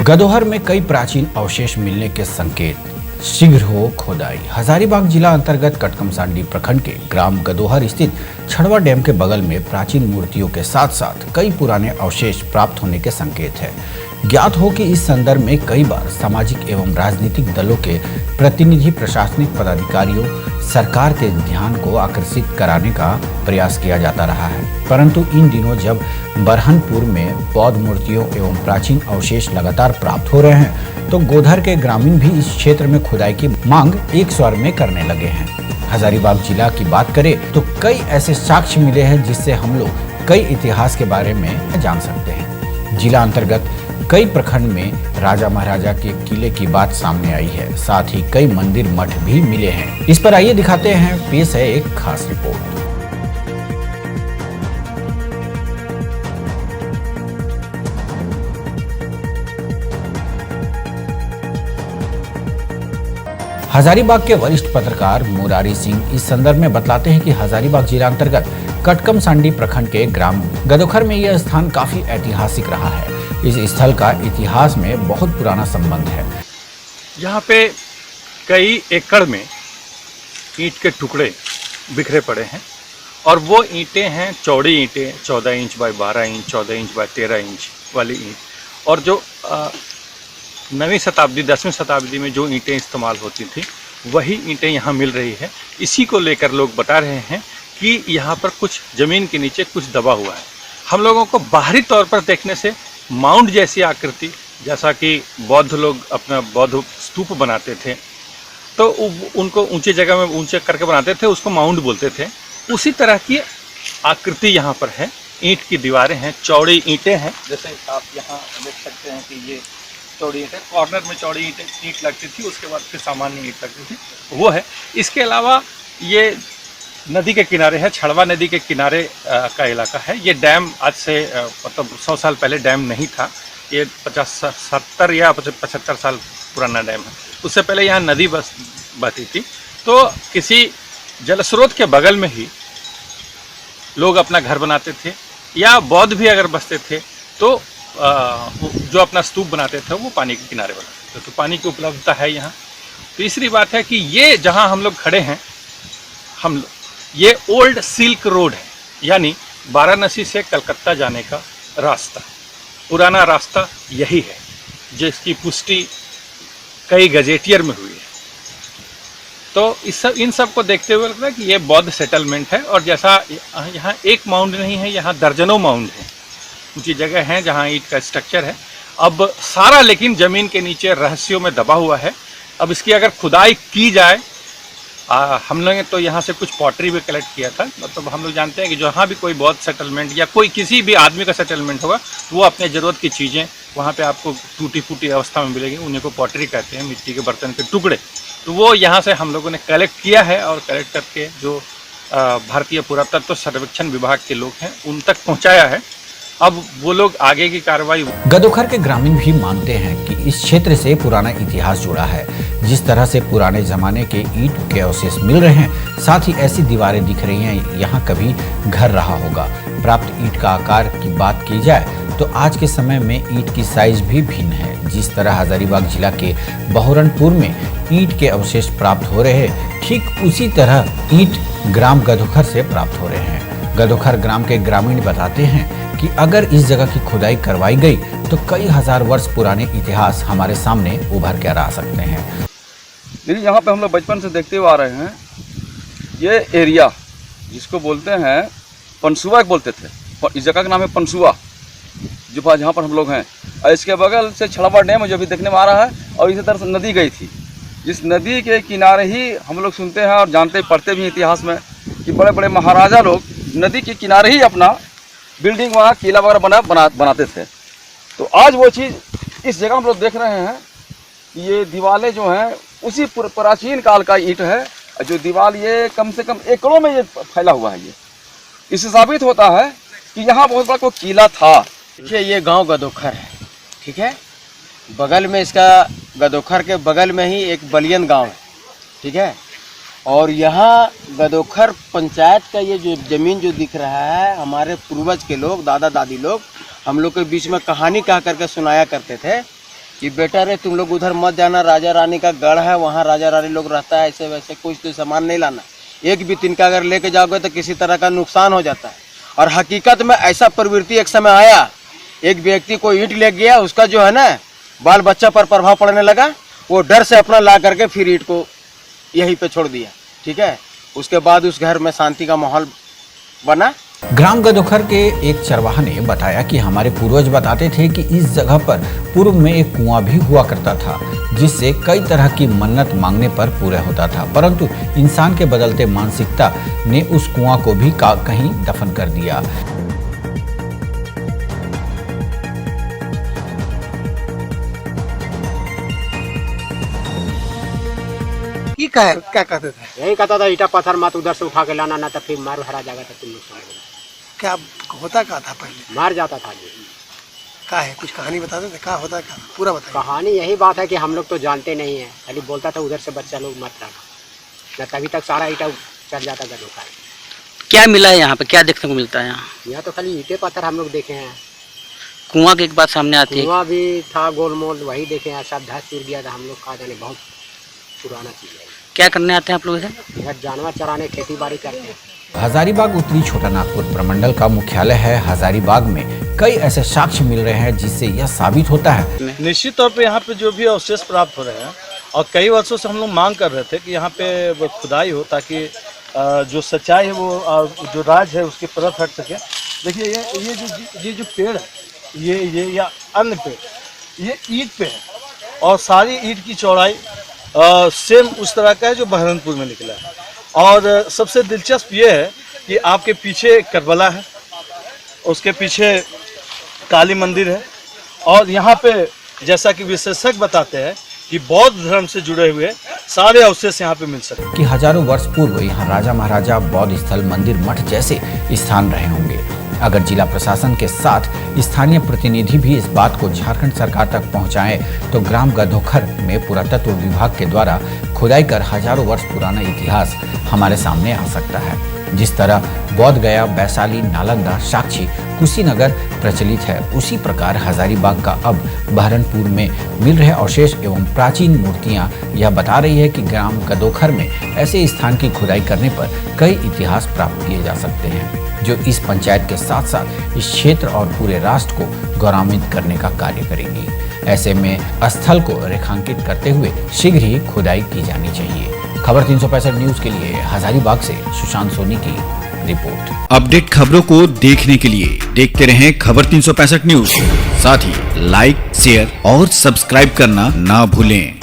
गदोहर में कई प्राचीन अवशेष मिलने के संकेत, शीघ्र हो खोदाई। हजारीबाग जिला अंतर्गत कटकमसांडी प्रखंड के ग्राम गदोहर स्थित छड़वा डैम के बगल में प्राचीन मूर्तियों के साथ साथ कई पुराने अवशेष प्राप्त होने के संकेत है। ज्ञात हो कि इस संदर्भ में कई बार सामाजिक एवं राजनीतिक दलों के प्रतिनिधि, प्रशासनिक पदाधिकारियों, सरकार के ध्यान को आकर्षित कराने का प्रयास किया जाता रहा है, परंतु इन दिनों जब बरहनपुर में बौद्ध मूर्तियों एवं प्राचीन अवशेष लगातार प्राप्त हो रहे हैं, तो गोधर के ग्रामीण भी इस क्षेत्र में खुदाई की मांग एक स्वर में करने लगे हैं। हजारीबाग जिला की बात करें तो कई ऐसे साक्ष्य मिले हैं जिससे हम लोग कई इतिहास के बारे में जान सकते हैं। जिला अंतर्गत कई प्रखंड में राजा महाराजा के किले की बात सामने आई है, साथ ही कई मंदिर मठ भी मिले हैं। इस पर आइए दिखाते हैं, पेश है एक खास रिपोर्ट। हजारीबाग के वरिष्ठ पत्रकार मुरारी सिंह इस संदर्भ में बतलाते हैं कि हजारीबाग जिला अंतर्गत कटकमसांडी प्रखंड के ग्राम गदोखर में यह स्थान काफी ऐतिहासिक रहा है। इस स्थल का इतिहास में बहुत पुराना संबंध है। यहाँ पे कई एकड़ में ईंट के टुकड़े बिखरे पड़े हैं और वो ईंटें हैं चौड़ी ईंटें, 14 inch by 12 inch, 14 inch by 13 inch वाली ईंट। और जो 9वीं शताब्दी 10वीं शताब्दी में जो ईंटें इस्तेमाल होती थी वही ईंटें यहाँ मिल रही है। इसी को लेकर लोग बता रहे हैं कि यहाँ पर कुछ ज़मीन के नीचे कुछ दबा हुआ है। हम लोगों को बाहरी तौर पर देखने से माउंट जैसी आकृति, जैसा कि बौद्ध लोग अपना बौद्ध स्तूप बनाते थे तो उनको ऊंची जगह में ऊंचे करके बनाते थे, उसको माउंट बोलते थे, उसी तरह की आकृति यहाँ पर है। ईंट की दीवारें हैं, चौड़ी ईंटें हैं, जैसे आप यहाँ देख सकते हैं कि ये चौड़ी ईंटें, कॉर्नर में चौड़ी ईंट लगती थी, उसके बाद फिर सामान्य ईंट लगती थी, वो है। इसके अलावा ये नदी के किनारे है, छड़वा नदी के किनारे का इलाका है। ये डैम आज से मतलब 100 साल पहले डैम नहीं था, ये 70 या 75 साल पुराना डैम है। उससे पहले यहाँ नदी बहती थी, तो किसी जल स्रोत के बगल में ही लोग अपना घर बनाते थे, या बौद्ध भी अगर बसते थे तो जो अपना स्तूप बनाते थे वो पानी के किनारे बनाते थे, तो पानी की उपलब्धता है यहाँ। तीसरी बात है कि ये जहाँ हम लोग खड़े हैं, ये ओल्ड सिल्क रोड है, यानी वाराणसी से कलकत्ता जाने का रास्ता, पुराना रास्ता यही है, जिसकी पुष्टि कई गजेटियर में हुई है। तो इन सब को देखते हुए लगता है कि ये बौद्ध सेटलमेंट है। और जैसा यहाँ एक माउंट नहीं है, यहाँ दर्जनों माउंट हैं, ऊंची जगह हैं जहाँ ईंट का स्ट्रक्चर है। अब सारा लेकिन ज़मीन के नीचे रहस्यों में दबा हुआ है। अब इसकी अगर खुदाई की जाए, हम लोगों ने तो यहाँ से कुछ पॉटरी भी कलेक्ट किया था। मतलब हम लोग जानते हैं कि जहाँ भी कोई बौद्ध सेटलमेंट या कोई किसी भी आदमी का सेटलमेंट होगा, वो अपने ज़रूरत की चीज़ें वहाँ पे आपको टूटी फूटी अवस्था में मिलेगी, उन्हीं को पॉटरी कहते हैं, मिट्टी के बर्तन के टुकड़े। तो वो यहाँ से हम लोगों ने कलेक्ट किया है और कलेक्ट करके जो भारतीय पुरातत्व सर्वेक्षण विभाग के लोग हैं उन तक पहुँचाया है। अब वो लोग आगे की कार्रवाई। गदोखर के ग्रामीण भी मानते हैं कि इस क्षेत्र से पुराना इतिहास जुड़ा है। जिस तरह से पुराने जमाने के ईंट के अवशेष मिल रहे हैं, साथ ही ऐसी दीवारें दिख रही हैं, यहाँ कभी घर रहा होगा। प्राप्त ईंट का आकार की बात की जाए तो आज के समय में ईंट की साइज भी भिन्न है। जिस तरह हजारीबाग जिला के बहरनपुर में ईंट के अवशेष प्राप्त हो रहे हैं, ठीक उसी तरह ईंट ग्राम गदोखर से प्राप्त हो रहे हैं। गदोखर ग्राम के ग्रामीण बताते हैं कि अगर इस जगह की खुदाई करवाई गई तो कई हजार वर्ष पुराने इतिहास हमारे सामने उभर कर आ सकते हैं। यहाँ पे हम लोग बचपन से देखते हुए आ रहे हैं, ये एरिया जिसको बोलते हैं पंसुआ बोलते थे, इस जगह का नाम है पंसुआ, जो जहाँ पर हम लोग हैं। और इसके बगल से छड़वा डैम जो भी देखने में आ रहा है, और इसी तरह से नदी गई थी। जिस नदी के किनारे ही हम लोग सुनते हैं और जानते पढ़ते भी इतिहास में कि बड़े बड़े महाराजा लोग नदी के किनारे ही अपना बिल्डिंग, वहाँ किला वगैरह बनाते थे। तो आज वो चीज़ इस जगह हम लोग देख रहे हैं। ये दीवारें जो हैं उसी प्राचीन काल का ईंट है, जो दीवार ये कम से कम एकड़ों में ये फैला हुआ है। ये इससे साबित होता है कि यहाँ बहुत बड़ा कोई किला था। देखिए, ये गांव गदोखर है, ठीक है। बगल में इसका गदोखर के बगल में ही एक बलियन गांव है, ठीक है। और यहाँ गदोखर पंचायत का ये जो ज़मीन जो दिख रहा है, हमारे पूर्वज के लोग, दादा दादी लोग हम लोग के बीच में कहानी कह करके सुनाया करते थे कि बेटा रे तुम लोग उधर मत जाना, राजा रानी का गढ़ है, वहाँ राजा रानी लोग रहता है, ऐसे वैसे कुछ तो सामान नहीं लाना। एक भी तिनका अगर लेके जाओगे तो किसी तरह का नुकसान हो जाता है। और हकीकत में ऐसा प्रवृत्ति एक समय आया, एक व्यक्ति को ईंट ले गया, उसका जो है ना बाल बच्चा पर प्रभाव पड़ने लगा, वो डर से अपना ला करके फिर ईंट को यहीं पे छोड़ दिया। ठीक है, उसके बाद उस घर में शांति का माहौल बना। ग्राम गदोखर के एक चरवाहा ने बताया कि हमारे पूर्वज बताते थे कि इस जगह पर पूर्व में एक कुआं भी हुआ करता था, जिससे कई तरह की मन्नत मांगने पर पूरा होता था, परंतु इंसान के बदलते मानसिकता ने उस कुआं को भी कहीं दफन कर दिया। क्या कहते थे? यही कहता था ईटा पत्थर मत उधर से उठा के लाना, ना तो फिर मार हरा जाएगा तो तुम लोग समझ। क्या होता क्या था पहले? मार जाता था जी। क्या है, कुछ कहानी बताते थे? क्या होता क्या पूरा बताइए। कहानी यही बात है कि हम लोग तो जानते नहीं है, खाली बोलता था उधर से बच्चा लोग मत लाना, न तभी तक सारा ईटा चल जाता गदोखर। क्या मिला है यहाँ पे, क्या देखने को मिलता है यहाँ? यहाँ तो खाली ईटे पत्थर हम लोग देखे हैं। कुआं की एक बात सामने आती है। कुआं भी था गोल मोल, वही देखे हैं, सब धस टूट गया था। हम लोग कहा जाने बहुत पुराना चीज़ है। क्या करने आते हैं आप लोग इधर? इधर जानवर चराने, खेती बाड़ी करते हैं। हजारीबाग उत्तरी छोटा नागपुर प्रमंडल का मुख्यालय है। हजारीबाग में कई ऐसे साक्ष्य मिल रहे हैं जिससे यह साबित होता है। निश्चित तौर पे यहाँ पे जो भी अवशेष प्राप्त हो रहे हैं, और कई वर्षों से हम लोग मांग कर रहे थे कि यहाँ पे खुदाई हो, ताकि जो सच्चाई है वो जो राज है उसकी परत हट सके। देखिए ये जो पेड़ है, ये या अन्य पेड़, ये ईंट पे है, और सारी ईंट की चौड़ाई सेम उस तरह का है जो बहरनपुर में निकला है। और सबसे दिलचस्प ये है कि आपके पीछे करबला है, उसके पीछे काली मंदिर है, और यहाँ पे जैसा कि विशेषज्ञ बताते हैं कि बौद्ध धर्म से जुड़े हुए सारे अवशेष यहाँ पे मिल सकते हैं। कि हजारों वर्ष पूर्व यहाँ राजा महाराजा, बौद्ध स्थल, मंदिर, मठ जैसे स्थान रहे होंगे। अगर जिला प्रशासन के साथ स्थानीय प्रतिनिधि भी इस बात को झारखंड सरकार तक पहुंचाएं, तो ग्राम गदोखर में पुरातत्व विभाग के द्वारा खुदाई कर हजारों वर्ष पुराना इतिहास हमारे सामने आ सकता है। जिस तरह बौद्ध गया, वैशाली, नालंदा, साक्षी, कुशीनगर प्रचलित है, उसी प्रकार हजारीबाग का अब बहरनपुर में मिल रहे अवशेष एवं प्राचीन मूर्तियां यह बता रही है कि ग्राम गदोखर में ऐसे स्थान की खुदाई करने पर कई इतिहास प्राप्त किए जा सकते हैं, जो इस पंचायत के साथ साथ इस क्षेत्र और पूरे राष्ट्र को गौरवान्वित करने का कार्य करेंगी। ऐसे में स्थल को रेखांकित करते हुए शीघ्र ही खुदाई की जानी चाहिए। खबर 365 न्यूज के लिए हजारीबाग से सुशांत सोनी की रिपोर्ट। अपडेट खबरों को देखने के लिए देखते रहें खबर 365 न्यूज। साथ ही लाइक, शेयर और सब्सक्राइब करना ना भूलें।